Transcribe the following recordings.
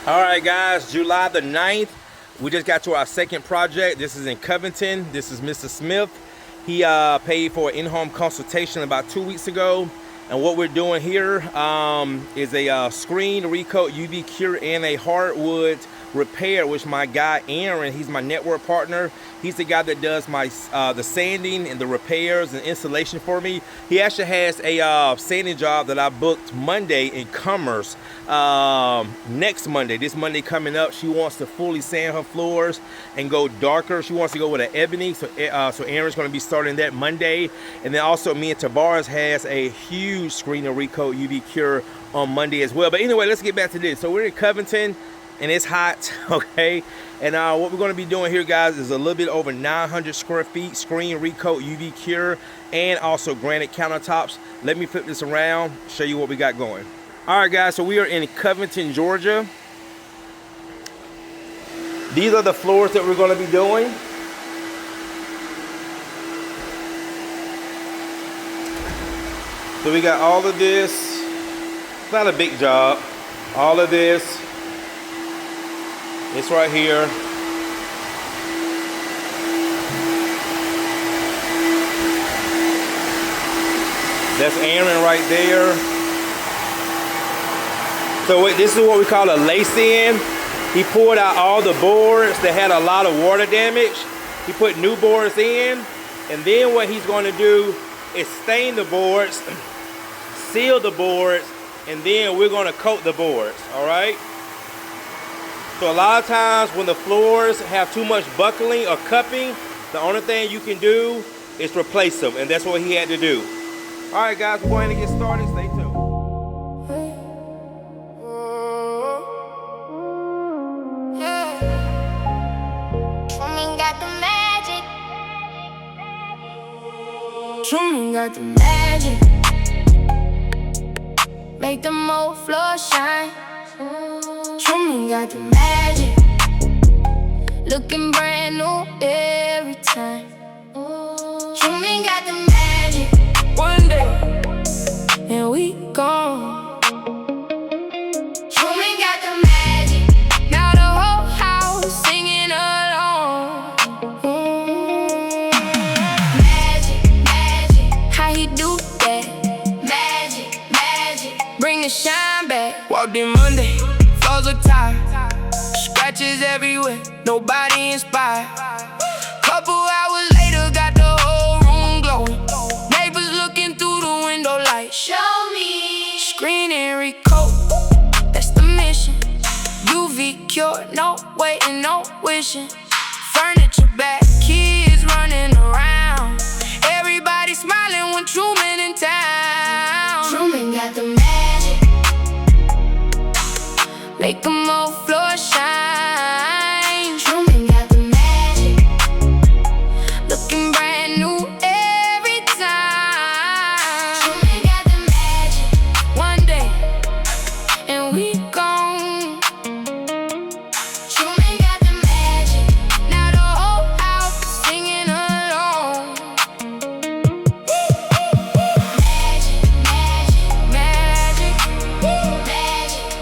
All right, guys, July the 9th, we just got to our second project. This is in Covington. This is Mr. Smith. He paid for an in-home consultation about 2 weeks ago. And what we're doing here is a screen recoat, UV cure, and a hardwood repair, which my guy Aaron, he's my network partner. He's the guy that does my the sanding and the repairs and installation for me. He actually has a sanding job that I booked Monday in Commerce. Next Monday, this Monday coming up, she wants to fully sand her floors and go darker. She wants to go with an ebony, so Aaron's going to be starting that Monday. And then also me and Tavares has a huge screen and recoat UV cure on Monday as well. But anyway, let's get back to this. So we're in Covington and it's hot, okay? And what we're gonna be doing here, guys, is a little bit over 900 square feet, screen recoat, UV cure, and also granite countertops. Let me flip this around, show you what we got going. All right, guys, so we are in Covington, Georgia. These are the floors that we're gonna be doing. So we got all of this, it's not a big job, all of this. It's right here. That's Aaron right there. So this is what we call a lace in. He pulled out all the boards that had a lot of water damage. He put new boards in, and then what he's going to do is stain the boards, seal the boards, and then we're going to coat the boards, all right? So a lot of times when the floors have too much buckling or cupping, the only thing you can do is replace them, and that's what he had to do. All right, guys, we're going to get started. Stay tuned. Truman got the magic. Truman got the magic. Make the whole floor shine. Truman got the magic. Looking brand new every time. Truman got the magic. One day, and we gone. Truman got the magic. Now the whole house singing along. Magic, magic. How he do that? Magic, magic. Bring the shine back. Walked in Monday. Floors are tired, scratches everywhere, nobody inspired. Couple hours later, got the whole room glowing. Neighbors looking through the window like, show me. Screen and recoat, that's the mission. UV cure, no waiting, no wishing. Furniture back, kids running around. Everybody smiling when Truman in town. Truman got the magic. Make them whole floor shine. Truman got the magic. Looking brand new every time. Truman got the magic. One day, and we gone. Truman got the magic. Now the whole house singing along. Magic, magic, magic, magic, magic.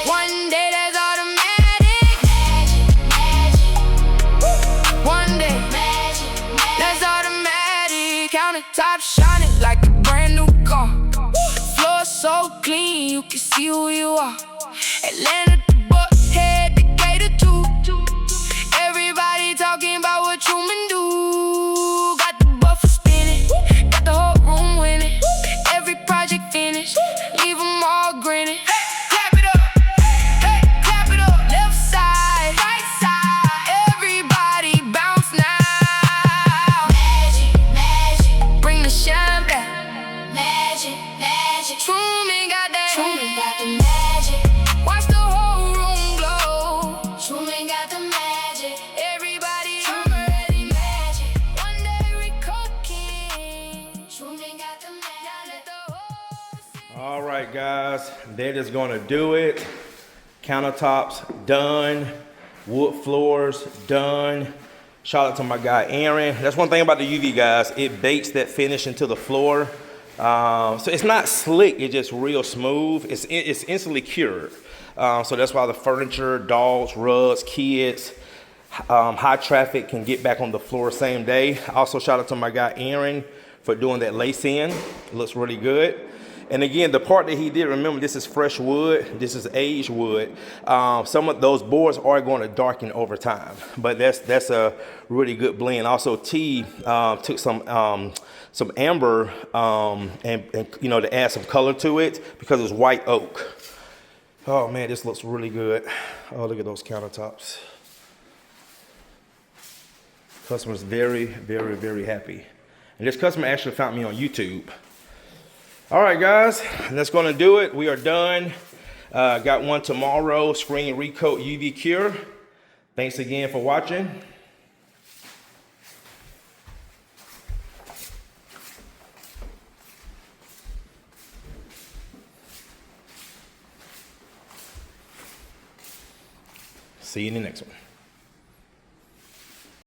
One day that's automatic. Magic, magic. One day, magic, magic. That's automatic. Countertop shining like a brand new car. Floor so clean, you can see who you are. Atlanta to Buckhead, Decatur too. Everybody talking about what Truman do. Got the buffer spinning, got the whole room winning. Every project finished, leave them all grinning. Clap it up, hey, clap it up. Left side, right side, everybody bounce now. Magic, magic, bring the shine back. Magic, magic, Truman got that. Truman got the magic. Watch the whole room glow. Truman got the magic. Everybody already magic. One day Recoat king. Truman got the magic. The whole All right, guys, that is gonna do it. Countertops done, wood floors done. Shout out to my guy Aaron. That's one thing about the UV, guys. It bakes that finish into the floor. So it's not slick, it's just real smooth. It's instantly cured. So that's why the furniture, dogs, rugs, kids, high traffic can get back on the floor same day. Also shout out to my guy Aaron for doing that lace in. It looks really good. And again, the part that he did, remember this is fresh wood, this is aged wood. Some of those boards are going to darken over time, but that's a really good blend. Also T took some amber and you know, to add some color to it because it's white oak. Oh man, this looks really good. Oh, look at those countertops. Customer's very, very, very happy. And this customer actually found me on YouTube. All right, guys, that's gonna do it. We are done. Got one tomorrow, Screen Recoat UV Cure. Thanks again for watching. See you in the next one.